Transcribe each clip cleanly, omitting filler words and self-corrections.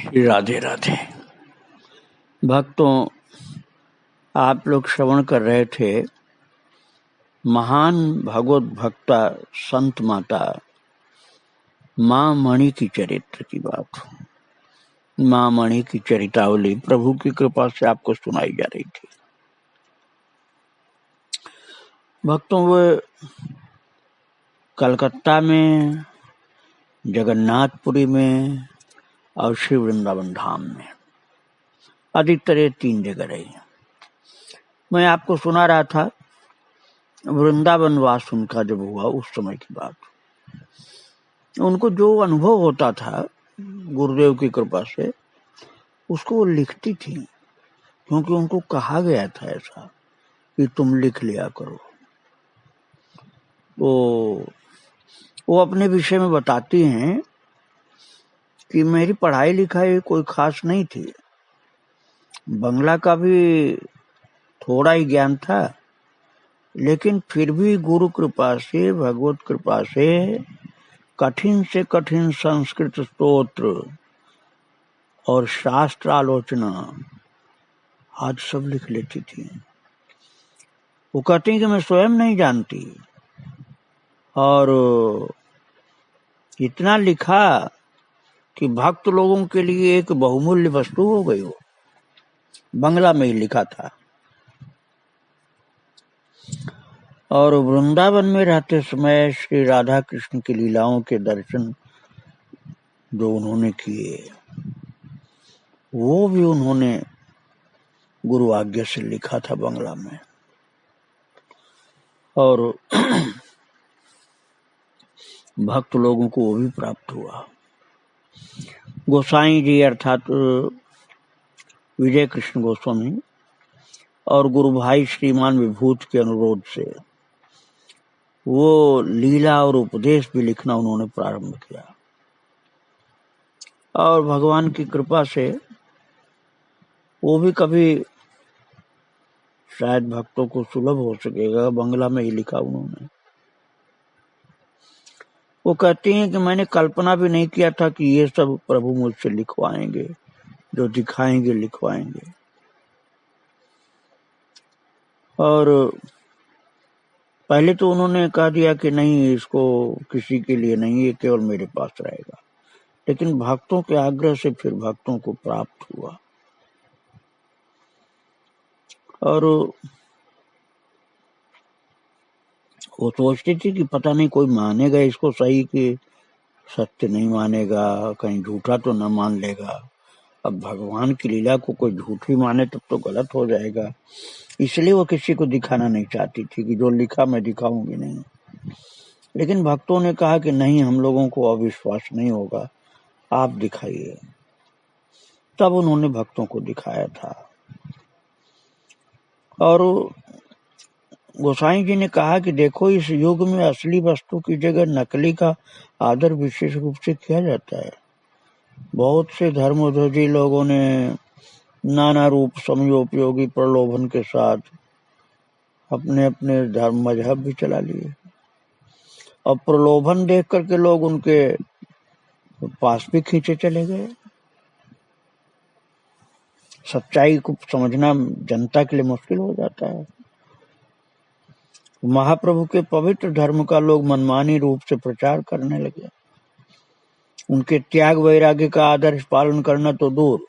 श्री राधे राधे। भक्तों, आप लोग श्रवण कर रहे थे महान भगवत भक्ता संत माता माँ मणि की चरित्र की बात। माँ मणि की चरितावली प्रभु की कृपा से आपको सुनाई जा रही थी। भक्तों, वे कलकत्ता में, जगन्नाथपुरी में और श्री वृंदावन धाम में, अधिकतर ये 3 जगह रही। मैं आपको सुना रहा था वृंदावन वास उनका जब हुआ उस समय की बात। उनको जो अनुभव होता था गुरुदेव की कृपा से, उसको वो लिखती थी, क्योंकि उनको कहा गया था ऐसा कि तुम लिख लिया करो। वो अपने विषय में बताती हैं कि मेरी पढ़ाई लिखाई कोई खास नहीं थी, बंगला का भी थोड़ा ही ज्ञान था, लेकिन फिर भी गुरु कृपा से, भगवत कृपा से कठिन से कठिन संस्कृत स्तोत्र और शास्त्र आलोचना आज सब लिख लेती थी। वो कहती कि मैं स्वयं नहीं जानती, और इतना लिखा कि भक्त लोगों के लिए एक बहुमूल्य वस्तु हो गई। हो बंगला में ही लिखा था। और वृंदावन में रहते समय श्री राधा कृष्ण की लीलाओं के दर्शन जो उन्होंने किए, वो भी उन्होंने गुरु आज्ञा से लिखा था बंगला में। और भक्त लोगों को वो भी प्राप्त हुआ। गोसाई जी अर्थात विजय कृष्ण गोस्वामी और गुरु भाई श्रीमान विभूत के अनुरोध से वो लीला और उपदेश भी लिखना उन्होंने प्रारंभ किया। और भगवान की कृपा से वो भी कभी शायद भक्तों को सुलभ हो सकेगा, बंगला में ही लिखा उन्होंने। वो कहती हैं कि मैंने कल्पना भी नहीं किया था कि ये सब प्रभु मुझसे लिखवाएंगे, जो दिखाएंगे लिखवाएंगे। और पहले तो उन्होंने कह दिया कि नहीं, इसको किसी के लिए नहीं, ये केवल मेरे पास रहेगा। लेकिन भक्तों के आग्रह से फिर भक्तों को प्राप्त हुआ। और वो सोचती थी कि पता नहीं कोई मानेगा इसको सही कि सत्य नहीं मानेगा, कहीं झूठा तो न मान लेगा। अब भगवान की लीला को कोई झूठी माने तब तो गलत हो जाएगा। इसलिए वो किसी को दिखाना नहीं चाहती थी कि जो लिखा मैं दिखाऊंगी नहीं। लेकिन भक्तों ने कहा कि नहीं, हम लोगों को अविश्वास नहीं होगा, आप दिखाइए। तब उन्होंने भक्तों को दिखाया था। और गोसाई जी ने कहा कि देखो, इस युग में असली वस्तु की जगह नकली का आदर विशेष रूप से किया जाता है। बहुत से धर्मध्वजी लोगों ने नाना रूप समयोपयोगी प्रलोभन के साथ अपने अपने धर्म मजहब भी चला लिए। और प्रलोभन देख करके लोग उनके पास भी खींचे चले गए। सच्चाई को समझना जनता के लिए मुश्किल हो जाता है। महाप्रभु के पवित्र धर्म का लोग मनमानी रूप से प्रचार करने लगे। उनके त्याग वैराग्य का आदर्श पालन करना तो दूर,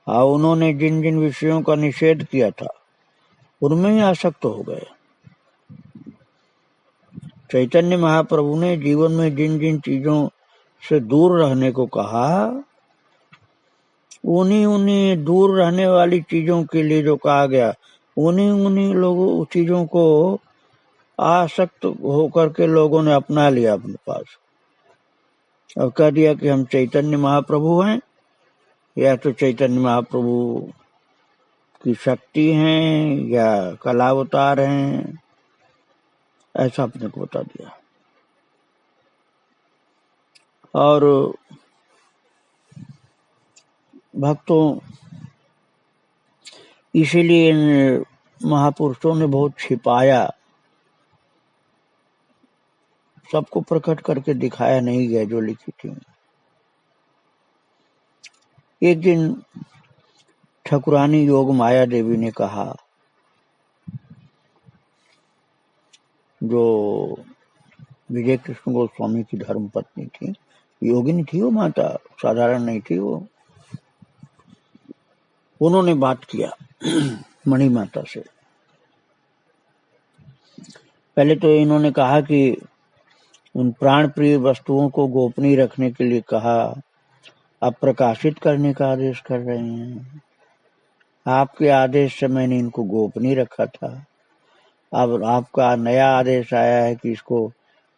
उन्होंने जिन जिन विषयों का निषेध किया था उनमें ही आसक्त हो गए। चैतन्य महाप्रभु ने जीवन में जिन जिन चीजों से दूर रहने को कहा, उन्हीं दूर रहने वाली चीजों के लिए जो कहा गया, उन्हीं लोगों चीजों को आसक्त होकर के लोगों ने अपना लिया अपने पास और कह दिया कि हम चैतन्य महाप्रभु हैं, या तो चैतन्य महाप्रभु की शक्ति हैं या कलावतार हैं, ऐसा अपने को बता दिया। और भक्तों, इसीलिए इन महापुरुषों ने बहुत छिपाया, सबको प्रकट करके दिखाया नहीं गया जो लिखी थी। एक दिन ठाकुरानी योग माया देवी ने कहा, जो विजय कृष्ण गोस्वामी की धर्म पत्नी थी, योगिनी थी वो माता, साधारण नहीं थी वो। उन्होंने बात किया मणि माता से। पहले तो इन्होंने कहा कि उन प्राण प्रिय वस्तुओं को गोपनीय रखने के लिए कहा, अब प्रकाशित करने का आदेश कर रहे हैं। आपके आदेश से मैंने इनको गोपनीय रखा था, अब आपका नया आदेश आया है कि इसको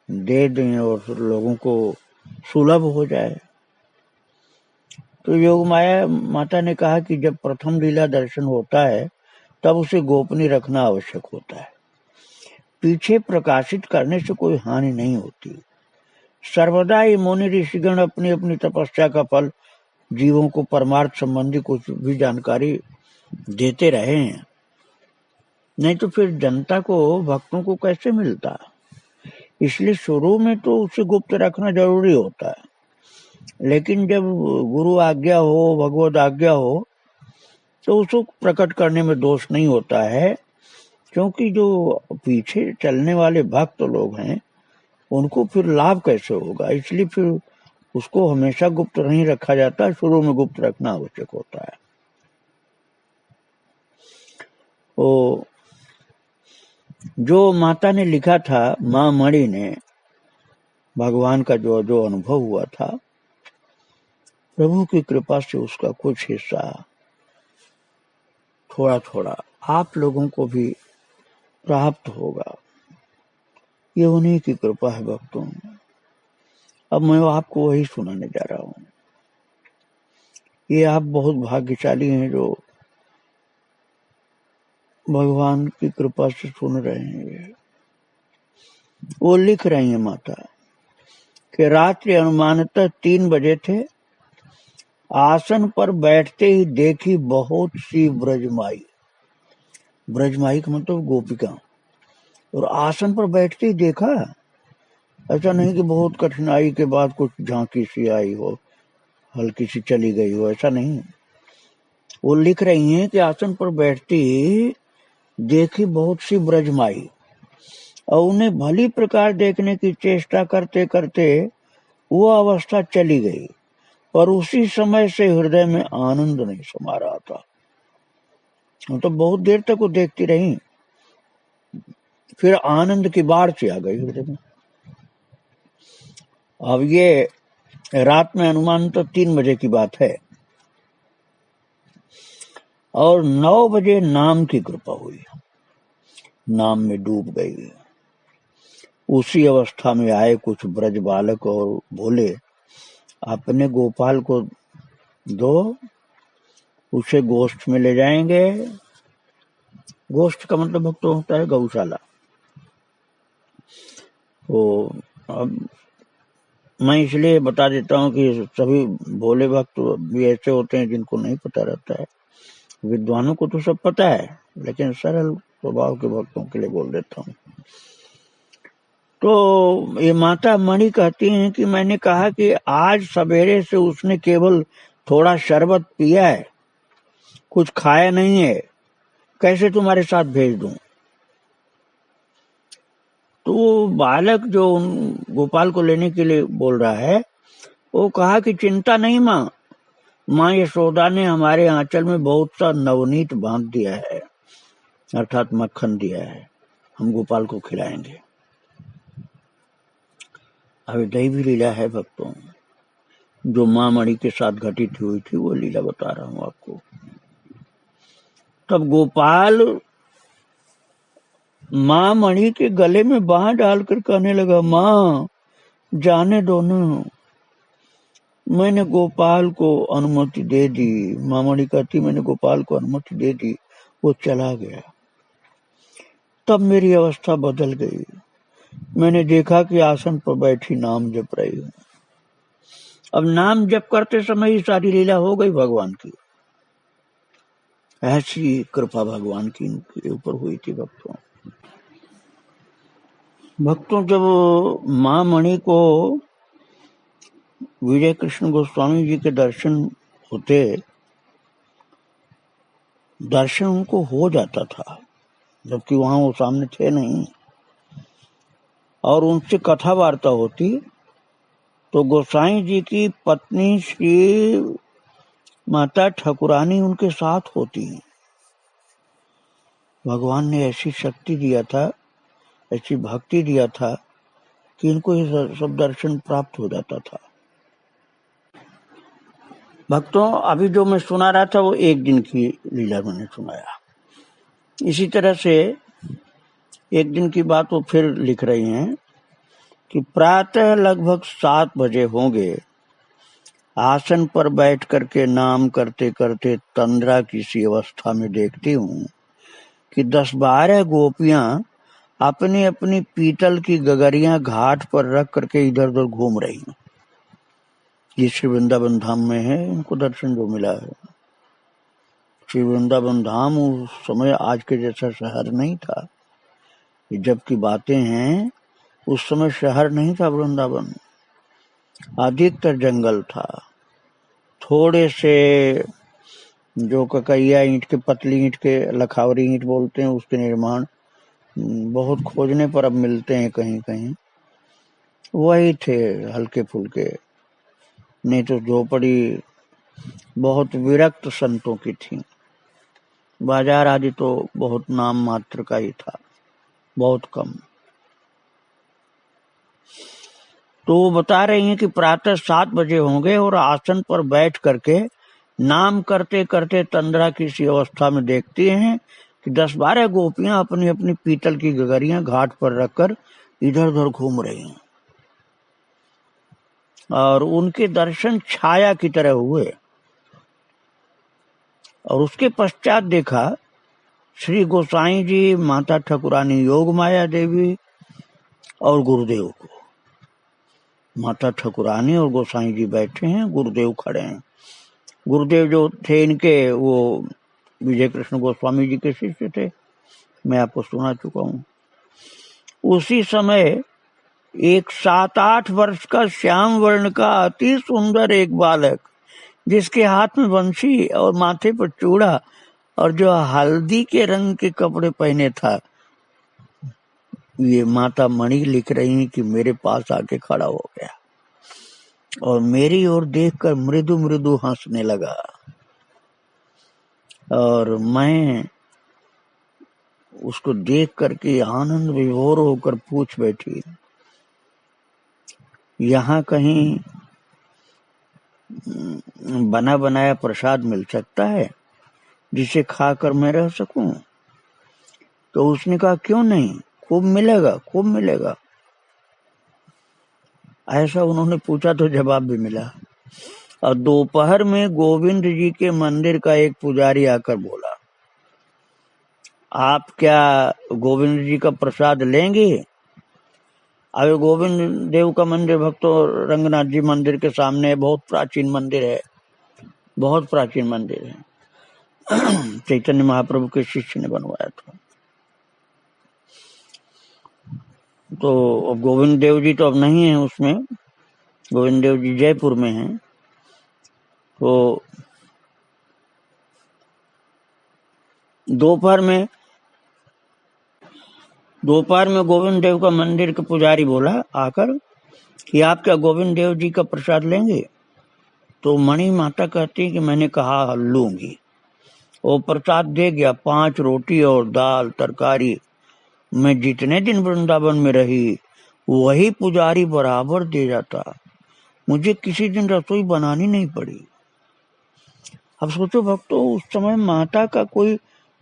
दे दें और लोगों को सुलभ हो जाए। तो योग माया माता ने कहा कि जब प्रथम लीला दर्शन होता है तब उसे गोपनीय रखना आवश्यक होता है, पीछे प्रकाशित करने से कोई हानि नहीं होती। सर्वदा ये मुनि ऋषिगण अपनी अपनी तपस्या का फल जीवों को परमार्थ संबंधी कुछ भी जानकारी देते रहे हैं, नहीं तो फिर जनता को, भक्तों को कैसे मिलता। इसलिए शुरू में तो उसे गुप्त रखना जरूरी होता है, लेकिन जब गुरु आज्ञा हो, भगवत आज्ञा हो, तो उसको प्रकट करने में दोष नहीं होता है, क्योंकि जो पीछे चलने वाले भक्त लोग हैं उनको फिर लाभ कैसे होगा। इसलिए फिर उसको हमेशा गुप्त नहीं रखा जाता, शुरू में गुप्त रखना आवश्यक होता है। वो जो माता ने लिखा था, माँ मणि ने, भगवान का जो जो अनुभव हुआ था, प्रभु की कृपा से उसका कुछ हिस्सा थोड़ा थोड़ा आप लोगों को भी प्राप्त होगा। ये उन्हीं की कृपा है भक्तों। अब मैं आपको वही सुनाने जा रहा हूँ। ये आप बहुत भाग्यशाली हैं जो भगवान की कृपा से सुन रहे हैं। वो लिख रही हैं माता कि रात्रि अनुमानतः 3 बजे थे, आसन पर बैठते ही देखी बहुत सी ब्रजमाई। ब्रजमाई का मतलब गोपिका। और आसन पर बैठते ही देखा, ऐसा नहीं कि बहुत कठिनाई के बाद कुछ झांकी सी आई हो, हल्की सी चली गई हो, ऐसा नहीं। वो लिख रही हैं कि आसन पर बैठते ही देखी बहुत सी ब्रजमाई, और उन्हें भली प्रकार देखने की चेष्टा करते करते वो अवस्था चली गई, पर उसी समय से हृदय में आनंद नहीं समा रहा था। तो बहुत देर तक वो देखती रही, फिर आनंद की बाढ़ से आ गई हृदय में। अब ये रात में अनुमान तो 3 बजे की बात है, और 9 बजे नाम की कृपा हुई, नाम में डूब गई। उसी अवस्था में आए कुछ ब्रज बालक और बोले, अपने गोपाल को दो, उसे गोष्ठ में ले जाएंगे। गोष्ठ का मतलब भक्तों होता है गौशाला। तो अब मैं इसलिए बता देता हूँ कि सभी भोले भक्त भी ऐसे होते हैं जिनको नहीं पता रहता है। विद्वानों को तो सब पता है, लेकिन सरल स्वभाव के भक्तों के लिए बोल देता हूँ। तो ये माता मणि कहती हैं कि मैंने कहा कि आज सवेरे से उसने केवल थोड़ा शरबत पिया है, कुछ खाया नहीं है, कैसे तुम्हारे साथ भेज दूं। तो बालक जो गोपाल को लेने के लिए बोल रहा है, वो कहा कि चिंता नहीं माँ, माँ यशोदा ने हमारे आंचल में बहुत सा नवनीत बांध दिया है, अर्थात मक्खन दिया है, हम गोपाल को खिलाएंगे। अभी दैवी लीला है भक्तों, जो माँ मणि के साथ घटित हुई थी, वो लीला बता रहा हूं आपको। तब गोपाल माँ मणि के गले में बांह डालकर कहने लगा, माँ जाने दो न, मैंने गोपाल को अनुमति दे दी। माँ मणि कहती मैंने गोपाल को अनुमति दे दी, वो चला गया। तब मेरी अवस्था बदल गई, मैंने देखा कि आसन पर बैठी नाम जप रही हूँ। अब नाम जप करते समय ही सारी लीला हो गई भगवान की। ऐसी कृपा भगवान की इनके ऊपर हुई थी भक्तों। जब माँ मणि को विजय कृष्ण गोस्वामी जी के दर्शन होते दर्शन उनको हो जाता था, जबकि वहां वो सामने थे नहीं, और उनसे कथा वार्ता होती तो गोसाई जी की पत्नी श्री माता ठाकुरानी उनके साथ होती। भगवान ने ऐसी शक्ति दिया था, ऐसी भक्ति दिया था कि इनको ये सब दर्शन प्राप्त हो जाता था। भक्तों, अभी जो मैं सुना रहा था वो एक दिन की लीला मैंने सुनाया। इसी तरह से एक दिन की बात वो फिर लिख रही हैं कि प्रातः लगभग 7 बजे होंगे, आसन पर बैठ करके नाम करते करते तंद्रा की सी अवस्था में देखती हूँ कि 10-12 गोपियां अपनी अपनी पीतल की गगरियां घाट पर रख करके इधर उधर घूम रही हैं। ये श्री वृंदावन धाम में है, इनको दर्शन जो मिला है। श्री वृंदावन धाम उस समय आज के जैसा शहर नहीं था, जब की बातें हैं उस समय शहर नहीं था वृंदावन, अधिकतर जंगल था। थोड़े से जो ककैया ईंट के, पतली ईंट के, लखावरी ईंट बोलते हैं, उसके निर्माण बहुत खोजने पर अब मिलते हैं कहीं कहीं, वही थे हल्के फुल्के। नहीं तो झोपड़ी बहुत विरक्त संतों की थी। बाजार आदि तो बहुत नाम मात्र का ही था, बहुत कम। तो वो बता रही हैं कि प्रातः 7 बजे होंगे और आसन पर बैठ करके नाम करते करते तंद्रा की सी अवस्था में देखती हैं कि 10-12 गोपियां अपनी अपनी पीतल की गगरियां घाट पर रखकर इधर उधर घूम रही हैं, और उनके दर्शन छाया की तरह हुए। और उसके पश्चात देखा श्री गोसाई जी, माता ठाकुरानी योग माया देवी और गुरुदेव को। माता ठाकुरानी और गोसाई जी बैठे हैं, गुरुदेव खड़े हैं। गुरुदेव जो थे इनके, वो विजय कृष्ण गोस्वामी जी के शिष्य थे, मैं आपको सुना चुका हूँ। उसी समय एक 7-8 वर्ष का श्याम वर्ण का अति सुंदर एक बालक, जिसके हाथ में बंसी और माथे पर चूड़ा और जो हल्दी के रंग के कपड़े पहने था, ये माता मणि लिख रही कि मेरे पास आके खड़ा हो गया और मेरी ओर देखकर मृदु मृदु हंसने लगा। और मैं उसको देख करके आनंद विभोर होकर पूछ बैठी, यहाँ कहीं बना बनाया प्रसाद मिल सकता है जिसे खाकर मैं रह सकूं? तो उसने कहा क्यों नहीं, खूब मिलेगा, खूब मिलेगा। ऐसा उन्होंने पूछा तो जवाब भी मिला। और दोपहर में गोविंद जी के मंदिर का एक पुजारी आकर बोला, आप क्या गोविंद जी का प्रसाद लेंगे? अब गोविंद देव का मंदिर भक्तों रंगनाथ जी मंदिर के सामने बहुत प्राचीन मंदिर है, बहुत प्राचीन मंदिर है। चैतन्य महाप्रभु के शिष्य ने बनवाया था। तो गोविंद देव जी तो अब नहीं है उसमें, गोविंद देव जी जयपुर में हैं। तो दोपहर में गोविंद देव का मंदिर के पुजारी बोला आकर कि आप क्या गोविंद देव जी का प्रसाद लेंगे? तो मणि माता कहती है कि मैंने कहा लूंगी। वो प्रसाद दे गया, 5 रोटी और दाल तरकारी। मैं जितने दिन वृंदावन में रही वही पुजारी बराबर दे जाता, मुझे किसी दिन रसोई बनानी नहीं पड़ी। अब सोचो भक्तों, उस समय माता का कोई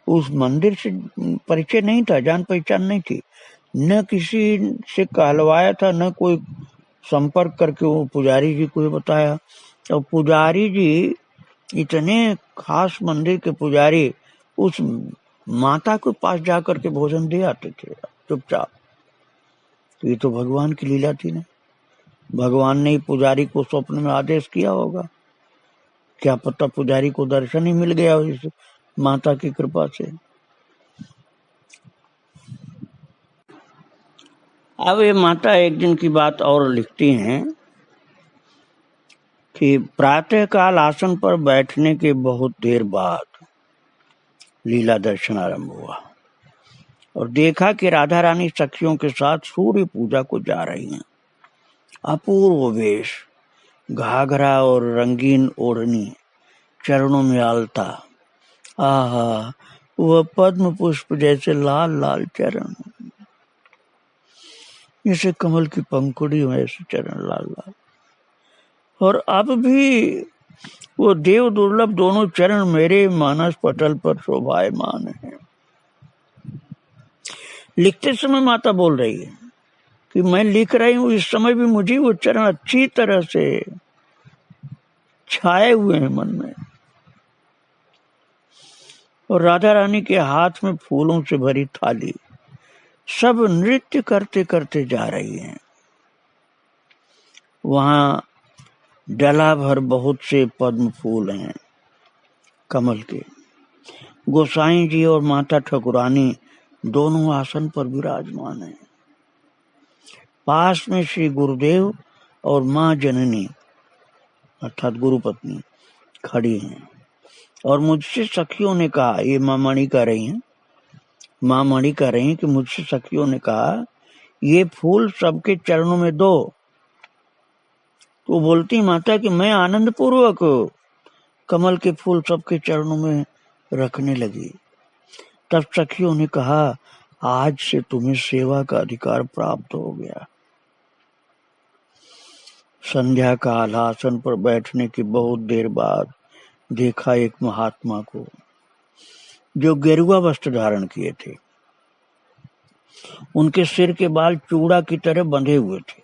उस मंदिर से परिचय नहीं था, जान पहचान नहीं थी, न किसी से कहलवाया था, न कोई संपर्क करके वो पुजारी जी को बताया। और पुजारी जी इतने खास मंदिर के पुजारी उस माता के पास जाकर के भोजन दे आते थे चुपचाप। तो ये तो भगवान की लीला थी ना, भगवान ने पुजारी को स्वप्न में आदेश किया होगा, क्या पता पुजारी को दर्शन ही मिल गया इस माता की कृपा से। अब ये माता एक दिन की बात और लिखती हैं कि प्रातः काल आसन पर बैठने के बहुत देर बाद लीला दर्शन आरंभ हुआ और देखा कि राधा रानी सखियों के साथ सूर्य पूजा को जा रही हैं। अपूर्व वेश, घाघरा और रंगीन ओढ़नी, चरणों में आलता, आहा वह पद्म पुष्प जैसे लाल लाल चरण, जैसे कमल की पंखुड़ी में ऐसे चरण लाल लाल। और अब भी वो देव दुर्लभ दोनों चरण मेरे मानस पटल पर शोभायमान है। लिखते समय माता बोल रही है कि मैं लिख रही हूं, इस समय भी मुझे वो चरण अच्छी तरह से छाए हुए हैं मन में। और राधा रानी के हाथ में फूलों से भरी थाली, सब नृत्य करते करते जा रही हैं। वहां डला भर बहुत से पद्म फूल हैं कमल के। गोसाई जी और माता ठकुरानी दोनों आसन पर विराजमान हैं। पास में श्री गुरुदेव और माँ जननी अर्थात गुरु पत्नी खड़ी हैं। और मुझसे सखियों ने कहा, ये माँ मणि कह रही हैं, माँ मणि कह रही हैं कि मुझसे सखियों ने कहा ये फूल सबके चरणों में दो। तो बोलती माता कि मैं आनंद पूर्वक कमल के फूल सबके चरणों में रखने लगी। तब सखियों ने कहा, आज से तुम्हें सेवा का अधिकार प्राप्त हो गया। संध्या काल आसन पर बैठने की बहुत देर बाद देखा एक महात्मा को जो गेरुआ वस्त्र धारण किए थे। उनके सिर के बाल चूड़ा की तरह बंधे हुए थे।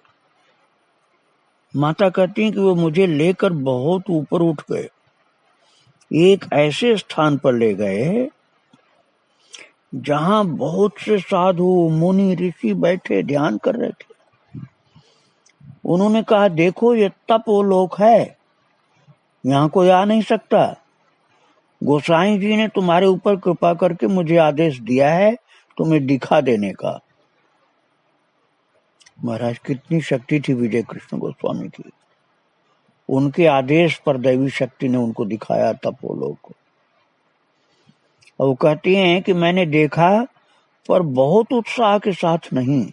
माता कहती हैं कि वो मुझे लेकर बहुत ऊपर उठ गए, एक ऐसे स्थान पर ले गए जहां बहुत से साधु मुनि ऋषि बैठे ध्यान कर रहे थे। उन्होंने कहा, देखो ये तपोलोक है, यहाँ कोई आ नहीं सकता। गोसाई जी ने तुम्हारे ऊपर कृपा करके मुझे आदेश दिया है तुम्हें दिखा देने का। महाराज कितनी शक्ति थी विजय कृष्ण गोस्वामी की। उनके आदेश पर दैवी शक्ति ने उनको दिखाया तपोलोक को। और वो कहती हैं कि मैंने देखा पर बहुत उत्साह के साथ नहीं,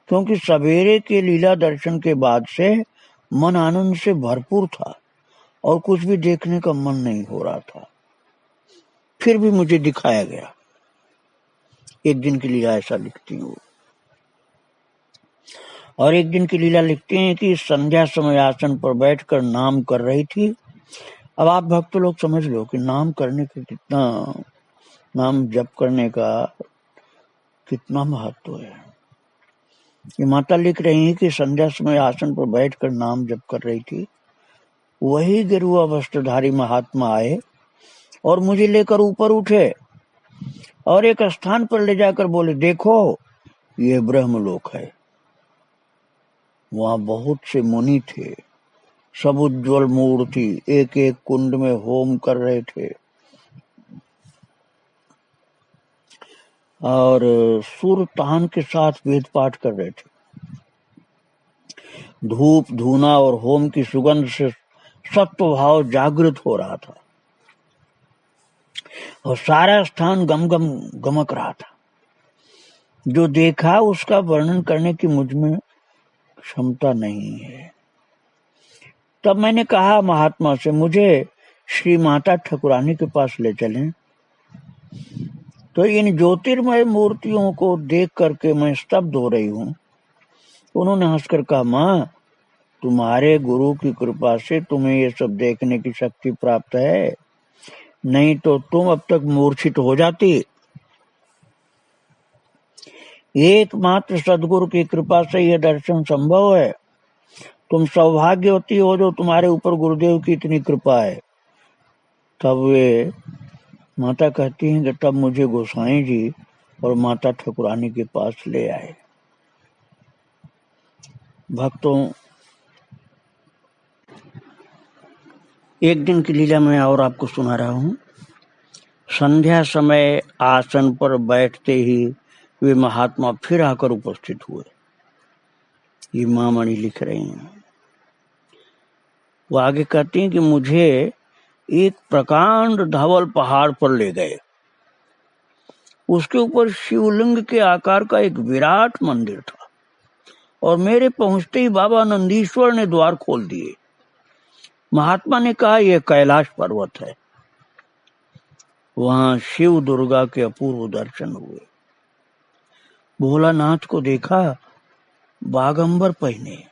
क्योंकि सवेरे के लीला दर्शन के बाद से मन आनंद से भरपूर था और कुछ भी देखने का मन नहीं हो रहा था। फिर भी मुझे दिखाया गया। एक दिन की लीला ऐसा लिखती हूँ। और एक दिन की लीला लिखते हैं कि संध्या समय आसन पर बैठकर नाम कर रही थी। अब आप भक्त लोग समझ लो कि नाम करने का कितना, नाम जप करने का कितना महत्व है। ये माता लिख रही है कि संध्या समय आसन पर बैठकर नाम जप कर रही थी। वही गेरुआ वस्त्रधारी महात्मा आए और मुझे लेकर ऊपर उठे और एक स्थान पर ले जाकर बोले, देखो ये ब्रह्मलोक है। वहां बहुत से मुनि थे, सब उज्ज्वल मूर्ति एक एक कुंड में होम कर रहे थे और सुर तान के साथ वेद पाठ कर रहे थे। धूप धूना और होम की सुगंध से सत्व भाव जागृत हो रहा था और सारा स्थान गम गम गमक रहा था। जो देखा उसका वर्णन करने की मुझ में क्षमता नहीं है। तब मैंने कहा महात्मा से, मुझे श्री माता ठकुरानी के पास ले चलें। तो इन ज्योतिर्मय मूर्तियों को देख करके मैं स्तब्ध हो रही हूँ। उन्होंने हंसकर कहा, माँ तुम्हारे गुरु की कृपा से तुम्हें ये सब देखने की शक्ति प्राप्त है, नहीं तो तुम अब तक मूर्छित हो जाती। एकमात्र सदगुरु की कृपा से यह दर्शन संभव है। तुम सौभाग्यवती हो जो तुम्हारे ऊपर गुरुदेव की इतनी कृपा है। तब वे माता कहती हैं कि तब मुझे गोसाई जी और माता ठकुरानी के पास ले आए। भक्तों, एक दिन की लीला में और आपको सुना रहा हूं। संध्या समय आसन पर बैठते ही वे महात्मा फिर आकर उपस्थित हुए। ये माँ मणि लिख रही हैं। वो आगे कहती हैं कि मुझे एक प्रकांड धवल पहाड़ पर ले गए। उसके ऊपर शिवलिंग के आकार का एक विराट मंदिर था और मेरे पहुंचते ही बाबा नंदीश्वर ने द्वार खोल दिए। महात्मा ने कहा, यह कैलाश पर्वत है। वहां शिव दुर्गा के अपूर्व दर्शन हुए। भोलानाथ को देखा बागंबर पहने।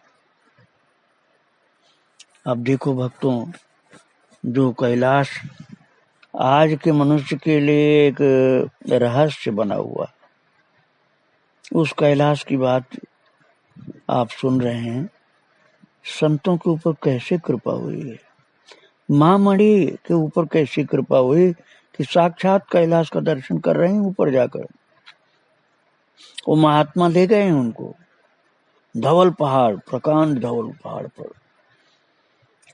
अब देखो भक्तों, जो कैलाश आज के मनुष्य के लिए एक रहस्य बना हुआ, उस कैलाश की बात आप सुन रहे हैं। संतों के ऊपर कैसे कृपा हुई है, महामणि के ऊपर कैसी कृपा हुई कि साक्षात कैलाश का दर्शन कर रहे हैं ऊपर जाकर। वो महात्मा ले गए हैं उनको धवल पहाड़, प्रकांड धवल पहाड़ पर,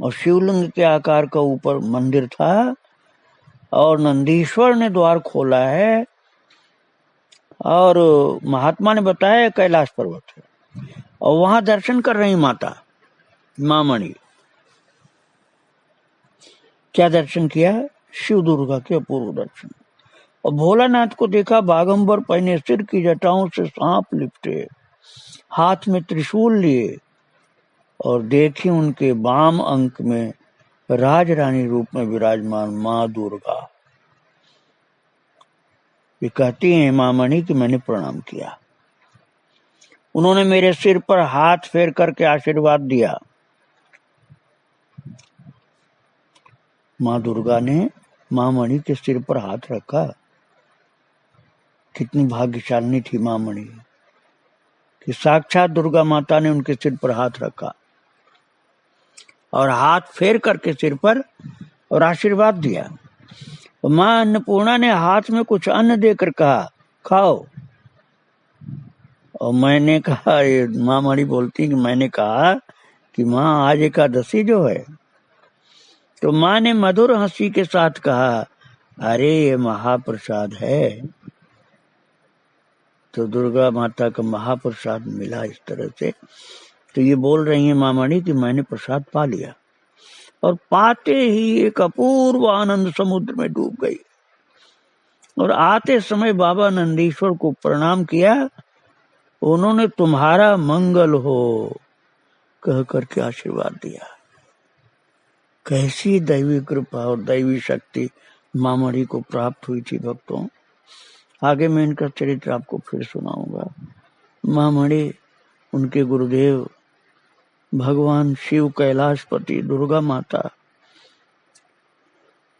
और शिवलिंग के आकार का ऊपर मंदिर था और नंदीश्वर ने द्वार खोला है और महात्मा ने बताया कैलाश पर्वत है और वहां दर्शन कर रही माता मामणि। क्या दर्शन किया? शिव दुर्गा के अपूर्व दर्शन। और भोलानाथ को देखा बागंबर पहने, सिर की जटाओं से सांप लिपटे, हाथ में त्रिशूल लिए, और देखी उनके वाम अंक में राज रानी रूप में विराजमान माँ दुर्गा। ये कहती हैं मामणि कि मैंने प्रणाम किया। उन्होंने मेरे सिर पर हाथ फेर करके आशीर्वाद दिया। माँ दुर्गा ने मामणि के सिर पर हाथ रखा। कितनी भाग्यशालिनी थी मामणि कि साक्षात दुर्गा माता ने उनके सिर पर हाथ रखा और हाथ फेर करके सिर पर और आशीर्वाद दिया। माँ अन्नपूर्णा ने हाथ में कुछ अन्न देकर कहा, खाओ। और मैंने कहा, ये मामणि बोलती कि मैंने कहा कि माँ आज एकादशी जो है। तो माँ ने मधुर हंसी के साथ कहा, अरे ये महाप्रसाद है। तो दुर्गा माता का महाप्रसाद मिला इस तरह से। तो ये बोल रही है मामणि कि मैंने प्रसाद पा लिया, और पाते ही एक अपूर्व आनंद समुद्र में डूब गई। और आते समय बाबा नंदीश्वर को प्रणाम किया। उन्होंने तुम्हारा मंगल हो कह करके आशीर्वाद दिया। कैसी दैवी कृपा और दैवी शक्ति मामणि को प्राप्त हुई थी भक्तों। आगे मैं इनका चरित्र आपको फिर सुनाऊंगा। मामणि, उनके गुरुदेव भगवान शिव, कैलाशपति, दुर्गा माता,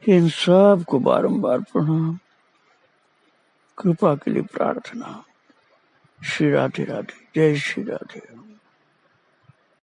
इन सब को बारंबार प्रणाम, कृपा के लिए प्रार्थना। श्री राधे राधे, जय श्री राधे।